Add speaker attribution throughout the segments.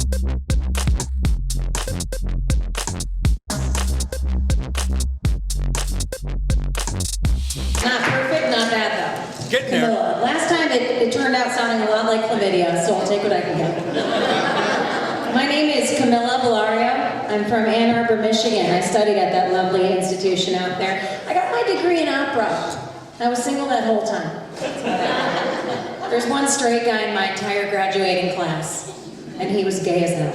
Speaker 1: Not perfect, not bad though.
Speaker 2: Getting there.
Speaker 1: Last time it turned out sounding a lot like chlamydia, so I'll take what I can get. My name is Camilla Valario. I'm from Ann Arbor, Michigan. I studied at that lovely institution out there. I got my degree in opera. I was single that whole time. There's one straight guy in my entire graduating class, and he was gay as hell.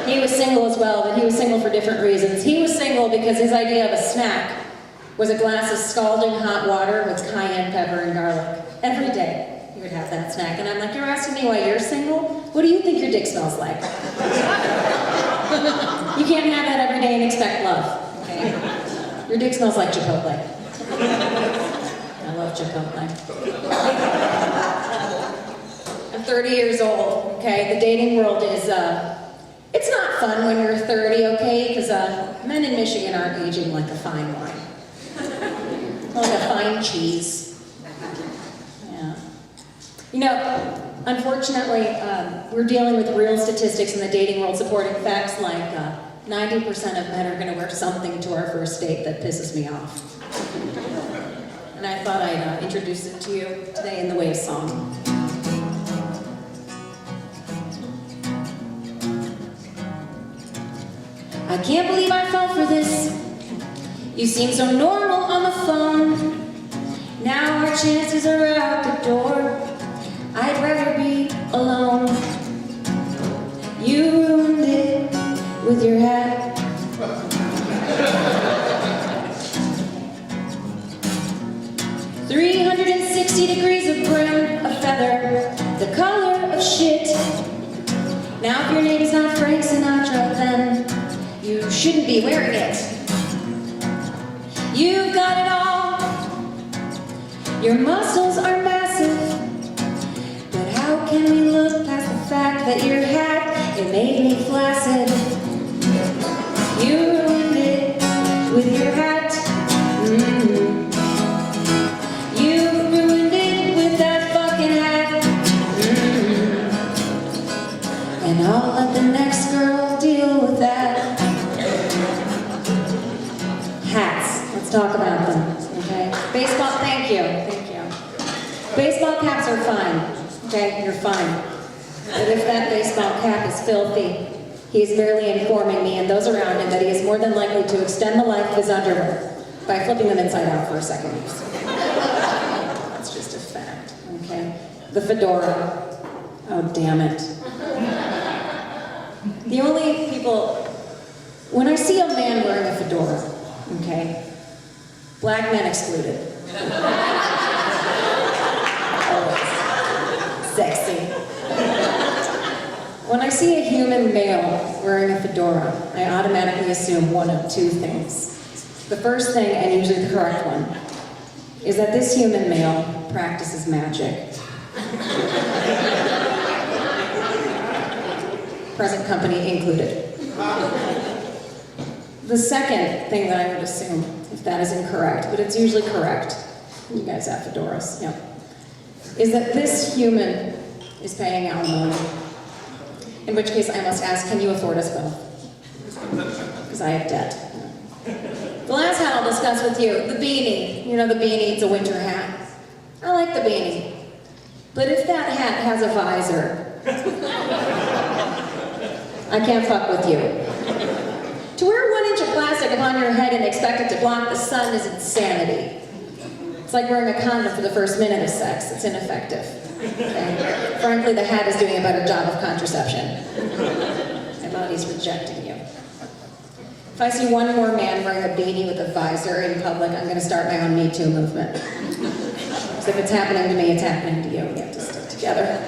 Speaker 1: He was single as well, but he was single for different reasons. He was single because his idea of a snack was a glass of scalding hot water with cayenne pepper and garlic. Every day he would have that snack. And I'm like, you're asking me why you're single? What do you think your dick smells like? You can't have that every day and expect love, okay? Your dick smells like Chipotle. I love Chipotle. I'm 30 years old, okay? The dating world is, it's not fun when you're 30, okay? Because men in Michigan aren't aging like a fine wine. Like a fine cheese. Yeah. You know, unfortunately, we're dealing with real statistics in the dating world supporting facts like 90% of men are going to wear something to our first date that pisses me off. And I thought I'd introduce it to you today in the way of song. I can't believe I fell for this. You seem so normal on the phone. Now our chances are out the door. I'd rather be alone. You ruined it with your hat. "360 degrees of brim, a feather, the color of shit. Now if your name is not Frank Sinatra, then you shouldn't be wearing it. You've got it all. Your muscles are massive. But how can we look past the fact that your hat, it made me flaccid? You ruined it with your hat. Mm-hmm. You ruined it with that fucking hat. Mm-hmm. And I'll let the next girl deal with that. Hats. Let's talk about them, okay? Baseball, thank you. Baseball caps are fine, okay? You're fine. But if that baseball cap is filthy, he is merely informing me and those around him that he is more than likely to extend the life of his underwear by flipping them inside out for a second use. That's just a fact, okay? The fedora. Oh, damn it. The only people... When I see a man wearing a fedora, okay? Black men excluded. Always. Sexy. When I see a human male wearing a fedora, I automatically assume one of two things. The first thing, and usually the correct one, is that this human male practices magic. Present company included. The second thing that I would assume, if that is incorrect, but it's usually correct, you guys have fedoras, yeah, is that this human is paying alimony. In which case I must ask, can you afford us both? Because I have debt. The last hat I'll discuss with you, the beanie. You know the beanie, it's a winter hat. I like the beanie. But if that hat has a visor, I can't fuck with you. To wear 1 inch of plastic upon your head and expect it to block the sun is insanity. It's like wearing a condom for the first minute of sex. It's ineffective. Okay? Frankly, the hat is doing a better job of contraception. My body's rejecting you. If I see one more man wearing a beanie with a visor in public, I'm going to start my own Me Too movement. So if it's happening to me, it's happening to you. We have to stick together.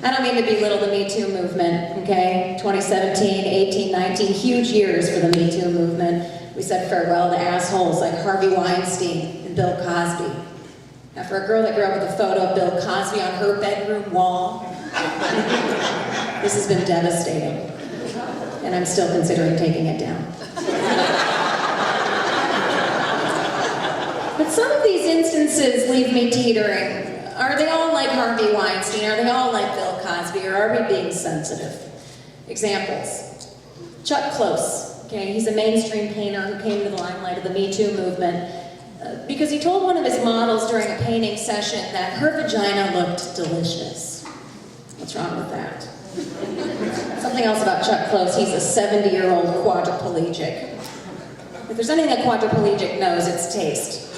Speaker 1: I don't mean to belittle the Me Too movement, okay? 2017, 18, 19, huge years for the Me Too movement. We said farewell to assholes like Harvey Weinstein and Bill Cosby. Now for a girl that grew up with a photo of Bill Cosby on her bedroom wall, this has been devastating. And I'm still considering taking it down. But some of these instances leave me teetering. Are they all like Harvey Weinstein? Are they all like Bill Cosby? Or are we being sensitive? Examples. Chuck Close. Okay, he's a mainstream painter who came to the limelight of the Me Too movement because he told one of his models during a painting session that her vagina looked delicious. What's wrong with that? Something else about Chuck Close, he's a 70-year-old quadriplegic. If there's anything a quadriplegic knows, it's taste.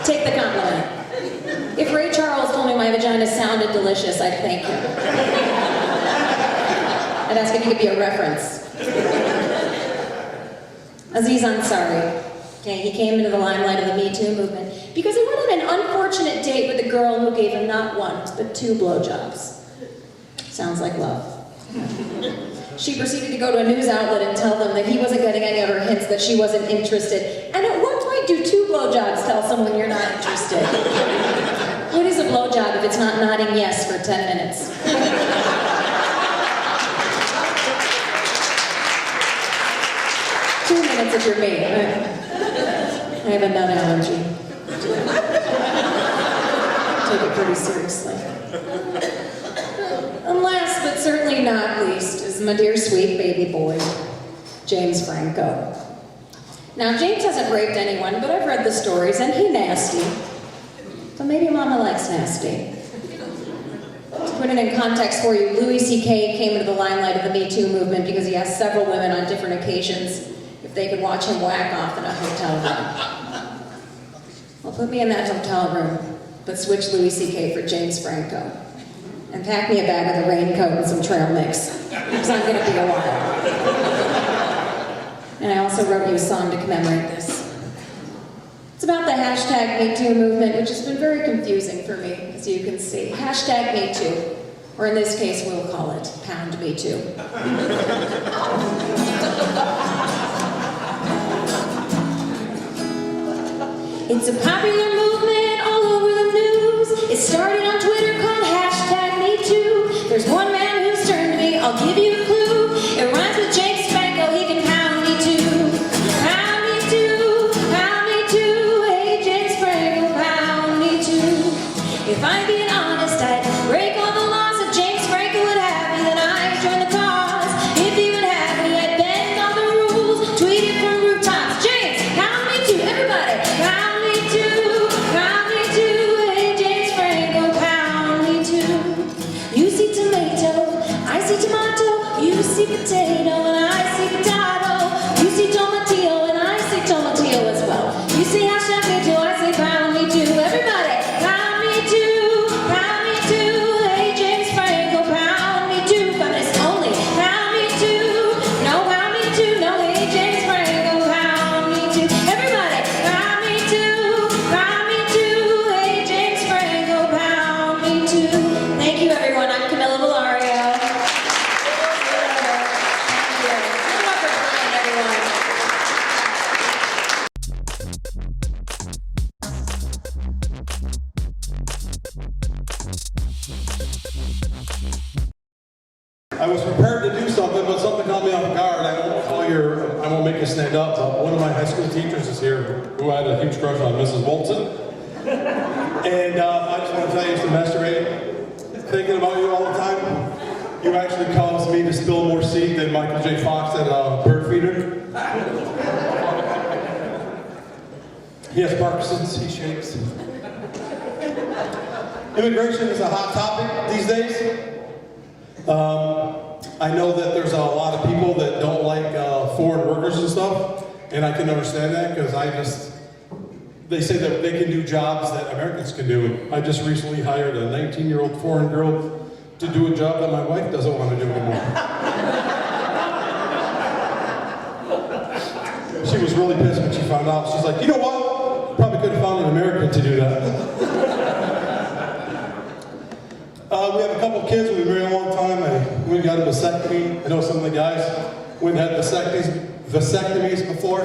Speaker 1: Take the compliment. If Ray Charles told me my vagina sounded delicious, I'd thank him. I'd ask if he could be a reference. Aziz Ansari. Okay, he came into the limelight of the Me Too movement because he went on an unfortunate date with a girl who gave him not one, but 2 blowjobs. Sounds like love. She proceeded to go to a news outlet and tell them that he wasn't getting any of her hints, that she wasn't interested. And at what point do 2 blowjobs tell someone you're not interested? What is a blowjob if it's not nodding yes for 10 minutes? 2 minutes if you're me. I have a nut allergy. Take it pretty seriously. And last but certainly not least is my dear sweet baby boy, James Franco. Now James hasn't raped anyone, but I've read the stories and he's nasty. So maybe mama likes nasty. To put it in context for you, Louis C.K. came into the limelight of the Me Too movement because he asked several women on different occasions if they could watch him whack off in a hotel room. Well, put me in that hotel room, but switch Louis C.K. for James Franco. And pack me a bag with a raincoat and some trail mix, because I'm gonna be a while. And I also wrote you a song to commemorate this. It's about the hashtag MeToo movement, which has been very confusing for me, as you can see. Hashtag MeToo, or in this case, we'll call it Pound Me Too. It's a popular movement all over the news. It started on Twitter called hashtag MeToo. There's one man who's turned to me, I'll give you a clue. It rhymes with James Franco, he can pound me too. Pound me too, pound me too. Hey James Franco, pound me too. If I'm being honest, I'd break all the laws if James Franco would have me, then I'd join the cause. If he would have me, I'd bend all the rules, tweet it from rooftops. James, pound me too, everybody, pound me too, hey James Franco, pound me too. You see tomato, I see tomato, you see potato, and I see potato. You see tomatillo, and I see tomatillo as well. You see hashtag me too, I say pound me too. Everybody, pound me too, hey James Franco, pound me too. Feminist only, pound me too, no, hey James Franco, pound me too. Everybody, pound me too, hey James Franco, pound me too. Thank you everyone, I'm Camilla Valario.
Speaker 2: I was prepared to do something, but something caught me off guard. I won't make you stand up, but one of my high school teachers is here who I had a huge crush on, Mrs. Wolton. And I just want to tell you, it's masturbating, thinking about you all the time. You actually caused me to spill more seed than Michael J. Fox at a bird feeder. He has Parkinson's, he shakes. Immigration is a hot topic these days. I know that there's a lot of people that don't like foreign workers and stuff, and I can understand that because they say that they can do jobs that Americans can do. And I just recently hired a 19-year-old foreign girl to do a job that my wife doesn't want to do anymore. She was really pissed when she found out. She's like, you know what? Probably could have found an American to do that. We have a couple of kids we've been married a long time. We got a vasectomy. I know some of the guys went and had vasectomies before.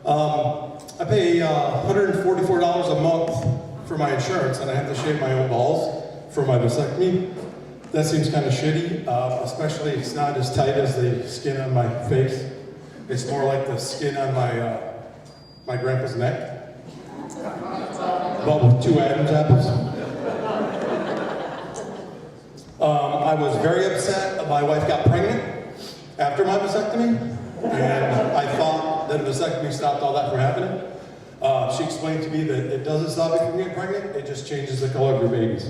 Speaker 2: I pay $144 a month for my insurance, and I have to shave my own balls for my vasectomy. That seems kind of shitty, especially it's not as tight as the skin on my face. It's more like the skin on my grandpa's neck. but with 2 Adam's apples. I was very upset that my wife got pregnant after my vasectomy, and I thought that a vasectomy stopped all that from happening. She explained to me that it doesn't stop you from getting pregnant, it just changes the color of your babies.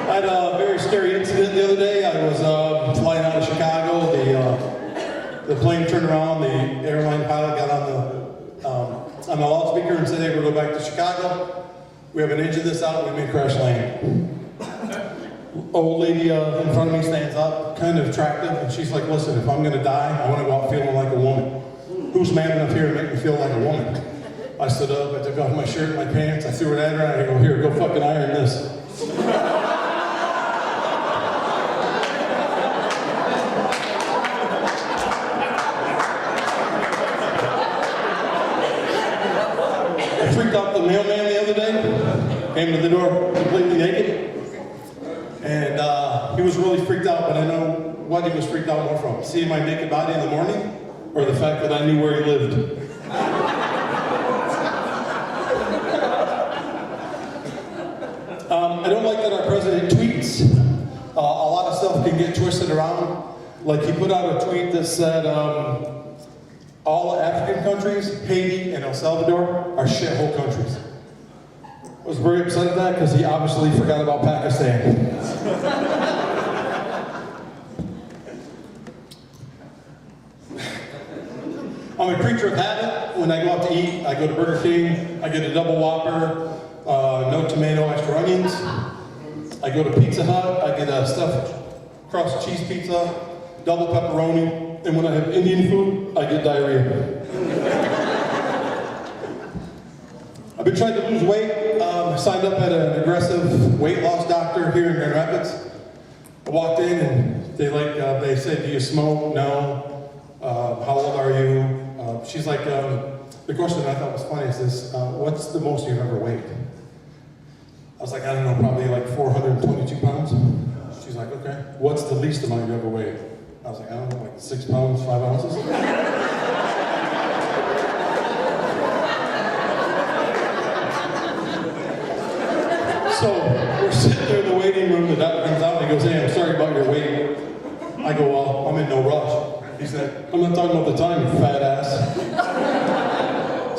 Speaker 2: I had a very scary incident the other day. I was flying out of Chicago. The plane turned around, the airline pilot got on the loudspeaker and said, hey, we're going back to Chicago. We have an engine this out, we may crash land. Old lady in front of me stands up, kind of attractive, and she's like, listen, if I'm going to die, I want to go out feeling like a woman. Who's man enough here to make me feel like a woman? I stood up, I took off my shirt and my pants, I threw it at her, and I go, here, go fucking iron this. I freaked out the mailman the other day, came to the door completely naked. And he was really freaked out, but I know what he was freaked out more from. Seeing my naked body in the morning, or the fact that I knew where he lived. I don't like that our president tweets. A lot of stuff can get twisted around. Like he put out a tweet that said, all African countries, Haiti and El Salvador, are shithole countries. I was very upset at that because he obviously forgot about Pakistan. I'm a creature of habit. When I go out to eat, I go to Burger King, I get a double Whopper, no tomato, extra onions. I go to Pizza Hut, I get a stuffed crust cheese pizza, double pepperoni, and when I have Indian food, I get diarrhea. I've been trying to lose weight. I signed up at an aggressive weight loss doctor here in Grand Rapids. I walked in and they said, do you smoke? No. How old are you? She's like, the question I thought was funny is this, what's the most you've ever weighed? I was like, I don't know, probably like 422 pounds. She's like, okay. What's the least amount you ever weighed? I was like, I don't know, like 6 pounds, 5 ounces? So we're sitting there in the waiting room, the doctor comes out and he goes, hey, I'm sorry about your weight. I go, well, I'm in no rush. He said, I'm not talking about the time, you fat ass.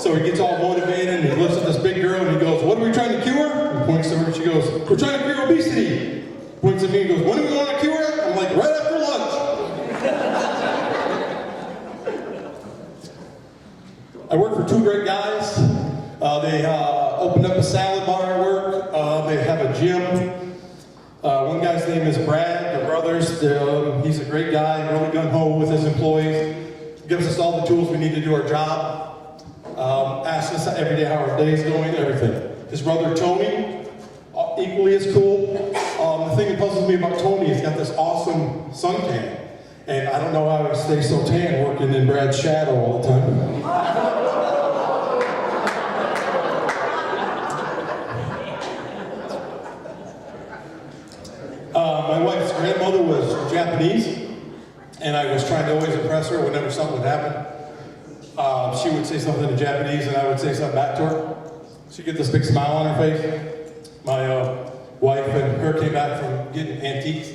Speaker 2: So he gets all motivated and he looks at this big girl and he goes, what are we trying to cure? He points to her and she goes, we're trying to cure obesity. Points at me and goes, when do we want to cure it? I'm like, right after lunch. I work for 2 great guys. They opened up a salad bar at work. They have a gym. One guy's name is Brad. They're brothers. He's a great guy, really gung-ho with his employees. Gives us all the tools we need to do our job. Asks us every day how our day's going, everything. His brother Tony, equally as cool. The thing that puzzles me about Tony, he's got this awesome suntan. And I don't know how he stays so tan working in Brad's shadow all the time. My wife's grandmother was Japanese, and I was trying to always impress her whenever something would happen. She would say something in Japanese, and I would say something back to her. She'd get this big smile on her face. My wife and her came back from getting antiques,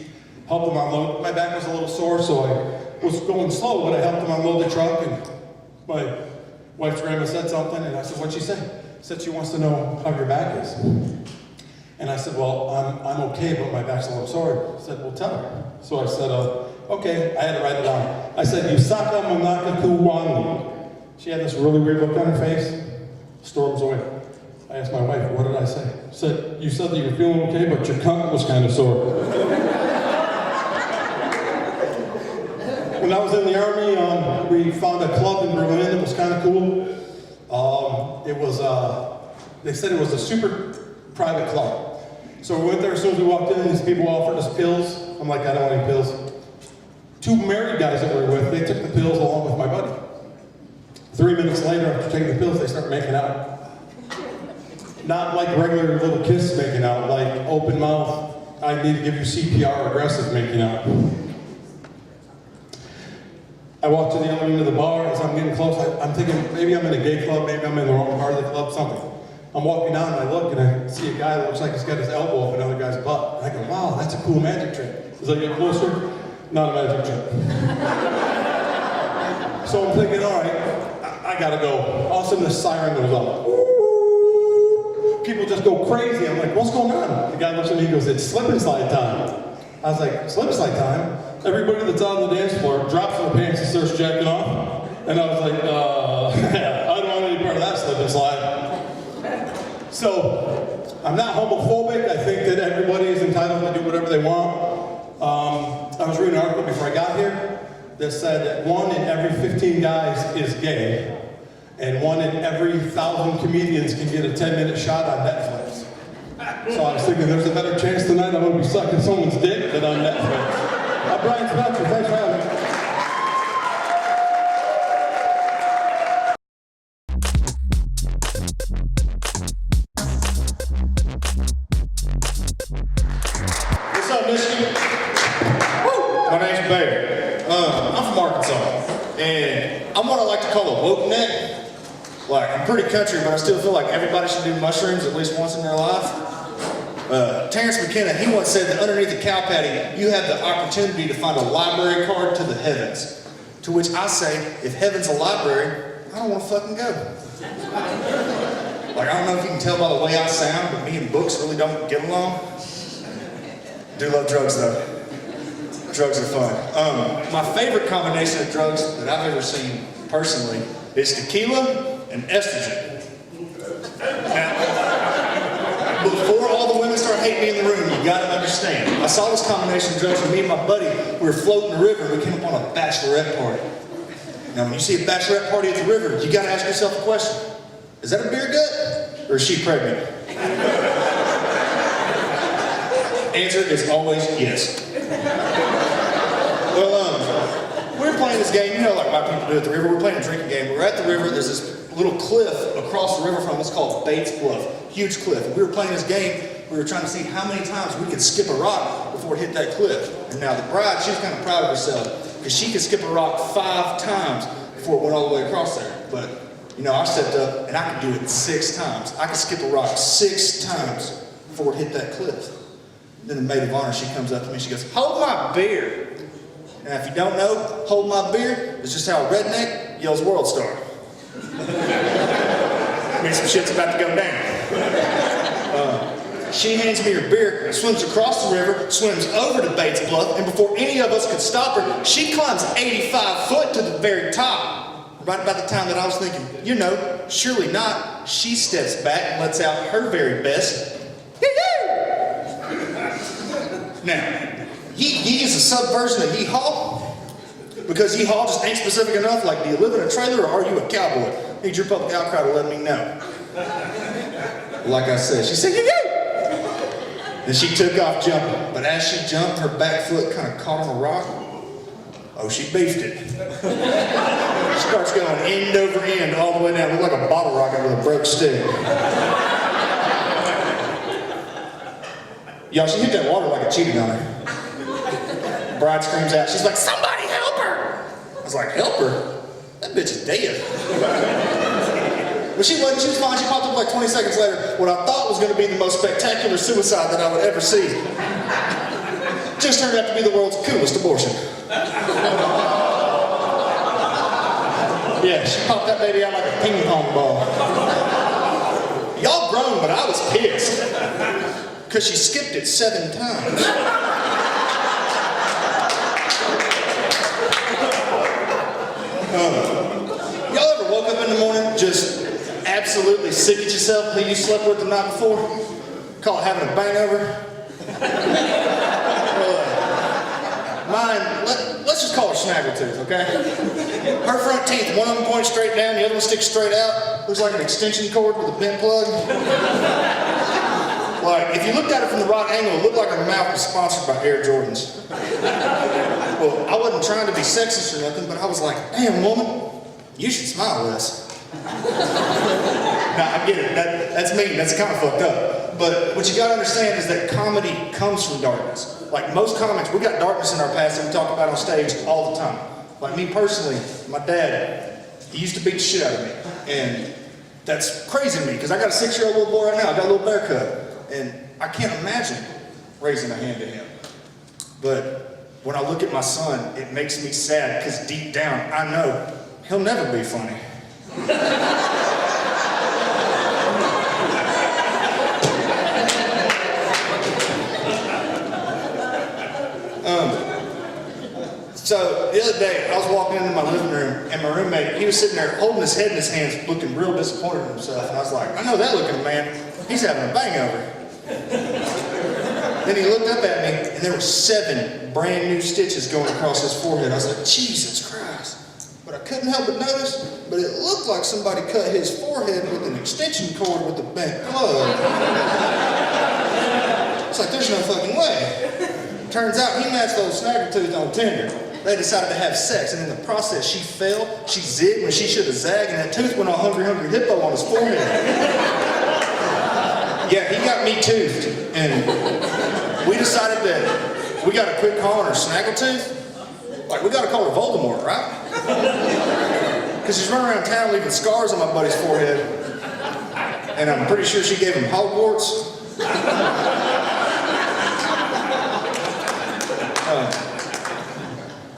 Speaker 2: helped them unload. My back was a little sore, so I was going slow, but I helped them unload the truck, and my wife's grandma said something, and I said, what'd she say? She said she wants to know how your back is. And I said, well, I'm okay, but my back's a little sore. She said, well, tell her. So I said, okay. I had to write it down. I said, Yusaka Monaka Kuwanli. She had this really weird look on her face. Storms away. I asked my wife, what did I say? She said, you said that you were feeling okay, but your cunt was kind of sore. When I was in the Army, we found a club in Berlin that was kind of cool. It was, they said it was a super private club. So we went there as soon as we walked in, and these people offered us pills. I'm like, I don't want any pills. 2 married guys that we were with, they took the pills along with my buddy. 3 minutes later, after taking the pills, they start making out. Not like regular little kiss making out, like open mouth, I need to give you CPR aggressive making out. I walk to the other end of the bar. As I'm getting close, I'm thinking maybe I'm in a gay club, maybe I'm in the wrong part of the club, something. I'm walking down and I look and I see a guy that looks like he's got his elbow up another guy's butt. And I go, wow, that's a cool magic trick. As I get closer, not a magic trick. So I'm thinking, all right, I gotta go. All of a sudden the siren goes off. People just go crazy. I'm like, what's going on? The guy looks at me and goes, it's slip and slide time. I was like, slip and slide time? Everybody that's on the dance floor drops their pants and starts jacking off. And I was like, I don't want any part of that slip and slide. So, I'm not homophobic. I think that everybody is entitled to do whatever they want. I was reading an article before I got here that said that 1 in every 15 guys is gay, and 1 in every 1,000 comedians can get a 10-minute shot on Netflix. So I was thinking there's a better chance tonight I'm going to be sucking someone's dick than on Netflix. I'm Brian Spencer. Thanks for having me.
Speaker 3: What's up, Michigan? Woo! My name's Meijer. I'm from Arkansas, and I'm what I like to call a woke neck. Like, I'm pretty country, but I still feel like everybody should do mushrooms at least once in their life. Terrence McKenna, he once said that underneath the cow patty, you have the opportunity to find a library card to the heavens. To which I say, if heaven's a library, I don't want to fucking go. Like, I don't know if you can tell by the way I sound, but me and books really don't get along. Do love drugs though. Drugs are fun. My favorite combination of drugs that I've ever seen personally is tequila and estrogen. Now, before all the women start hating me in the room, you gotta understand. I saw this combination of drugs with me and my buddy. We were floating the river. We came up on a bachelorette party. Now, when you see a bachelorette party at the river, you gotta ask yourself a question. Is that a beer gut? Or is she pregnant? Answer is always yes. Well, we were playing this game, you know, like my people do at the river. We're playing a drinking game. We're at the river. There's this little cliff across the river from us called Bates Bluff. Huge cliff. And we were playing this game. We were trying to see how many times we could skip a rock before it hit that cliff. And now the bride, she was kind of proud of herself because she could skip a rock 5 times before it went all the way across there. But, you know, I stepped up and I could do it 6 times. I could skip a rock 6 times before it hit that cliff. Then the maid of honor, she comes up to me and she goes, hold my beer. And if you don't know, hold my beer is just how a redneck yells World Star. I mean, some shit's about to go down. She hands me her beer, swims across the river, swims over to Bates Bluff, and before any of us could stop her, she climbs 85 foot to the very top. Right about the time that I was thinking, you know, surely not, she steps back and lets out her very best. Now, yee is a subversion of yee-haw, because yee-haw just ain't specific enough, like, do you live in a trailer or are you a cowboy? Need your public outcry to let me know. Like I said, she said, yee-yee! Then she took off jumping, but as she jumped, her back foot kind of caught on a rock. Oh, she beefed it. She starts going end over end all the way down, looked like a bottle rocket with a broke stick. Y'all, she hit that water like a cheating on her. Bride screams out, she's like, somebody help her! I was like, help her? That bitch is dead. But she wasn't, she was fine. She popped up like 20 seconds later. What I thought was going to be the most spectacular suicide that I would ever see just turned out to be the world's coolest abortion. Yeah, she popped that baby out like a ping pong ball. Y'all grown, but I was pissed. Because she skipped it 7 times. Y'all ever woke up in the morning just absolutely sick at yourself who you slept with the night before? Call it having a hangover. Mine, let's just call her Snaggletooth, okay? Her front teeth, one of them points straight down, the other one sticks straight out. Looks like an extension cord with a bent plug. Like, if you looked at it from the right angle, it looked like her mouth was sponsored by Air Jordans. Well, I wasn't trying to be sexist or nothing, but I was like, damn, woman, you should smile less. Now, I get it. That's mean. That's kind of fucked up. But what you got to understand is that comedy comes from darkness. Like most comics, we got darkness in our past that we talk about on stage all the time. Like me personally, my dad, he used to beat the shit out of me. And that's crazy to me, because I got a 6-year-old little boy right now. I got a little bear cub. And I can't imagine raising a hand to him. But when I look at my son, it makes me sad, because deep down, I know he'll never be funny. So the other day, I was walking into my living room, and my roommate, he was sitting there holding his head in his hands, looking real disappointed in himself. And I was like, I know that looking man, he's having a hangover. Then he looked up at me, and there were 7 brand new stitches going across his forehead. I was like, Jesus Christ. But I couldn't help but notice, but it looked like somebody cut his forehead with an extension cord with a bent plug. It's like, there's no fucking way. Turns out he matched those Snaggletooth on Tinder. They decided to have sex, and in the process, she fell, she zigged when she should have zagged, and that tooth went all hungry hippo on his forehead. Yeah, he got me toothed, and we decided that we got to quit calling her Snaggletooth. Like, we got to call her Voldemort, right? Because she's running around town leaving scars on my buddy's forehead, and I'm pretty sure she gave him Hogwarts.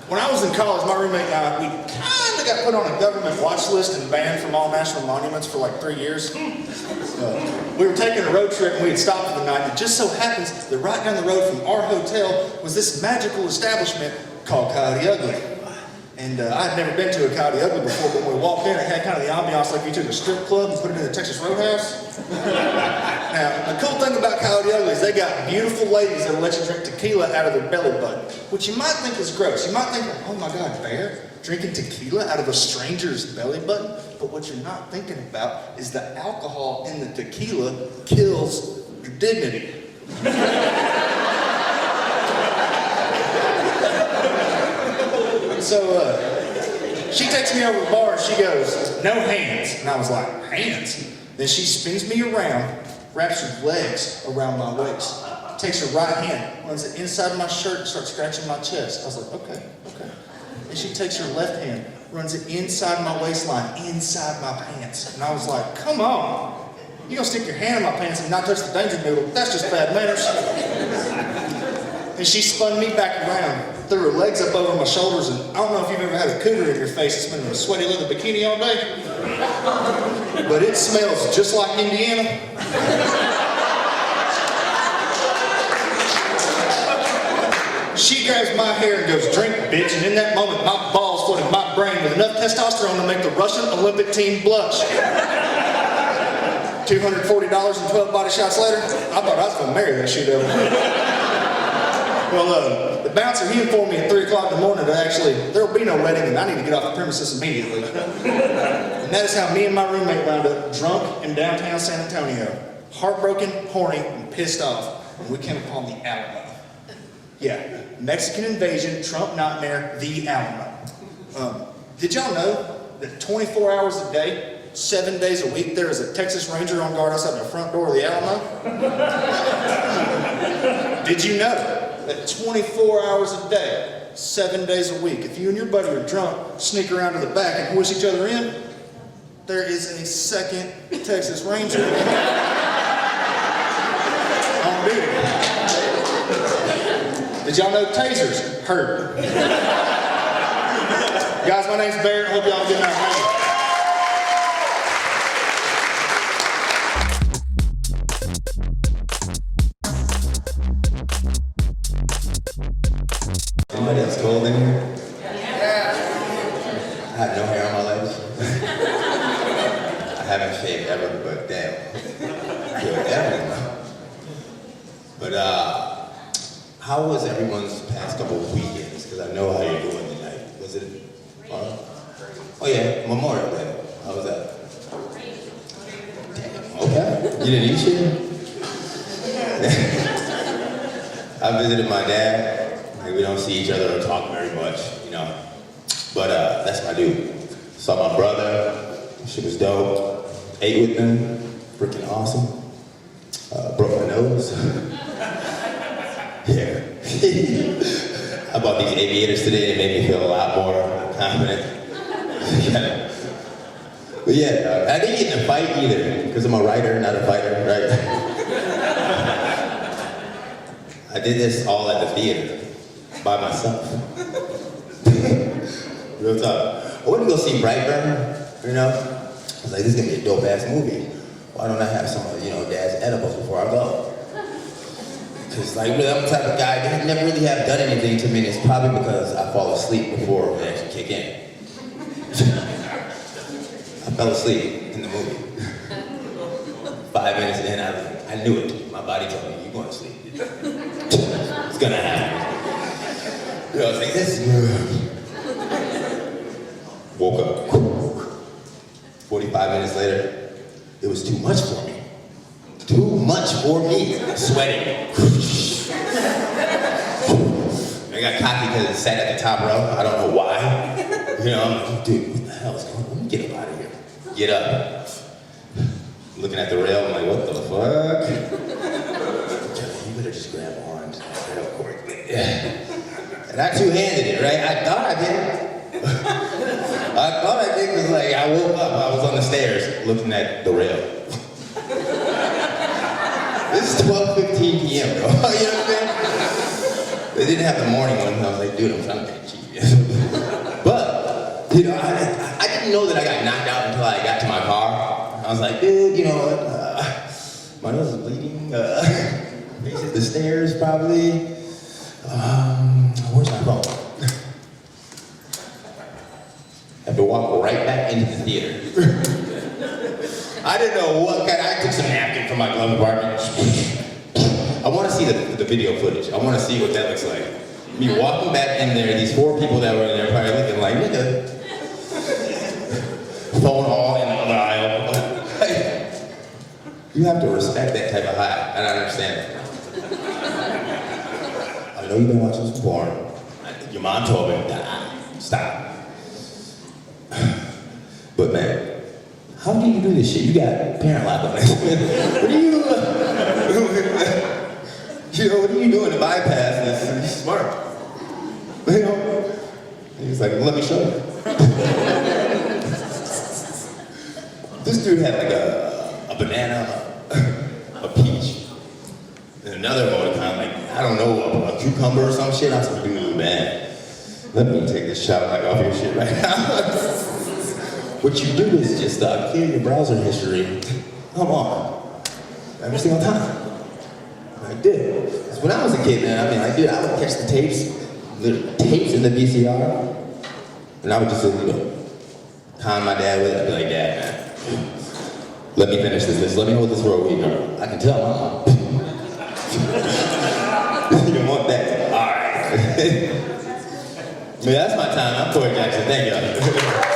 Speaker 3: When I was in college, my roommate and I, we kind of got put on a government watch list and banned from all national monuments for like 3 years. We were taking a road trip and we had stopped for the night, and it just so happens that right down the road from our hotel was this magical establishment called Coyote Ugly. And I had never been to a Coyote Ugly before, but when we walked in, it had kind of the ambiance like you took a strip club and put it in the Texas Roadhouse. Now, the cool thing about Coyote Ugly is they got beautiful ladies that will let you drink tequila out of their belly button, which you might think is gross. You might think, oh my God, bear, drinking tequila out of a stranger's belly button? But what you're not thinking about is the alcohol in the tequila kills your dignity. So she takes me over to the bar and she goes, no hands. And I was like, hands? Then she spins me around, wraps her legs around my waist, takes her right hand, runs it inside of my shirt and starts scratching my chest. I was like, okay. And she takes her left hand, runs it inside my waistline, inside my pants. And I was like, come on. You gonna stick your hand in my pants and not touch the danger noodle? That's just bad manners. And she spun me back around, threw her legs up over my shoulders, and I don't know if you've ever had a cougar in your face that's been in a sweaty leather bikini all day, but it smells just like Indiana. She grabs my hair and goes, drink, bitch, and in that moment, my balls flooded my brain with enough testosterone to make the Russian Olympic team blush. $240 and 12 body shots later, I thought I was going to marry that shit over. Well, the bouncer, he informed me at 3 o'clock in the morning that actually there will be no wedding and I need to get off the premises immediately. And that is how me and my roommate wound up drunk in downtown San Antonio. Heartbroken, horny, and pissed off. And we came upon the Alamo. Yeah, Mexican invasion, Trump nightmare, the Alamo. Did y'all know that 24 hours a day, 7 days a week, there is a Texas Ranger on guard outside the front door of the Alamo? Did you know that 24 hours a day, 7 days a week, if you and your buddy are drunk, sneak around to the back and push each other in, there is a second Texas Ranger on duty. Did y'all know tasers hurt? Guys, my name's Barrett. Hope y'all have a good night.
Speaker 4: Anybody else cold in here? I had no hair on my legs. I haven't shaved ever, but damn. Good ever. But how was everyone's past couple of weekends? Because I know how you're doing tonight. Was it fun? Oh yeah, Memorial Day. How was that? Damn, okay. You didn't eat shit? I visited my dad. We don't see each other or talk very much, you know. But that's my dude. Saw my brother. Shit was dope. Ate with them. Freaking awesome. Broke my nose. Yeah. I bought these aviators today and it made me feel a lot more confident. But yeah, I didn't get in a fight either, because I'm a writer, not a fighter, right? I did this all at the theater, by myself. Real talk. I went to go see Brightburn, you know? I was like, this is gonna be a dope ass movie. Why don't I have some of, Dad's edibles before I go? Because like, really, I'm the type of guy that never really have done anything to me, and it's probably because I fall asleep before they actually kick in. I fell asleep in the movie. 5 minutes in, I knew it. My body told me, you're going to sleep. It's gonna happen. I was like, this is woke up. 45 minutes later, it was too much for me. Too much for me. Sweating. I got cocky because it sat at the top row. I don't know why. I'm like, dude, what the hell is going on? Let me get up out of here. Get up. Looking at the rail, I'm like, what the fuck? You better just grab on to that rail quickly. And I two-handed it, right? I thought I did. Because like I woke up, I was on the stairs looking at the rail. This is 12:15 p.m., bro. You know what I'm saying? They didn't have the morning one, and I was like, dude, I'm trying to get cheap. But, I didn't know that I got knocked out until I got to my car. I was like, dude, you know what? My nose is bleeding. Hit the stairs, probably. Where's my phone? I have to walk right back into the theater. I didn't know what kind. I took some napkin from my glove compartment. I want to see the video footage. I want to see what that looks like. Me walking back in there, these 4 people that were in there probably looking like, nigga. Phone all in the other aisle. You have to respect that type of high. I don't understand it. I know you've been watching some porn. Your mom told me, stop. But man, how do you do this shit? You got parent lock on this. What are you doing to bypass this? You're smart. He's like, let me show you. This dude had like a banana, a peach, and another emoticon, like, I don't know, a cucumber or some shit. I was like, dude, man, let me take this shot like off your shit right now. What you do is just clear your browser history. Come on. Every single time. I did. Because when I was a kid, man, I would catch the tapes in the VCR, and I would just, con my dad with it. I'd be like, Dad, man, let me finish this. Let me hold this for a week. I can tell my mom. You want that? All right. Yeah, that's my time. I'm Corey Jackson. Thank you.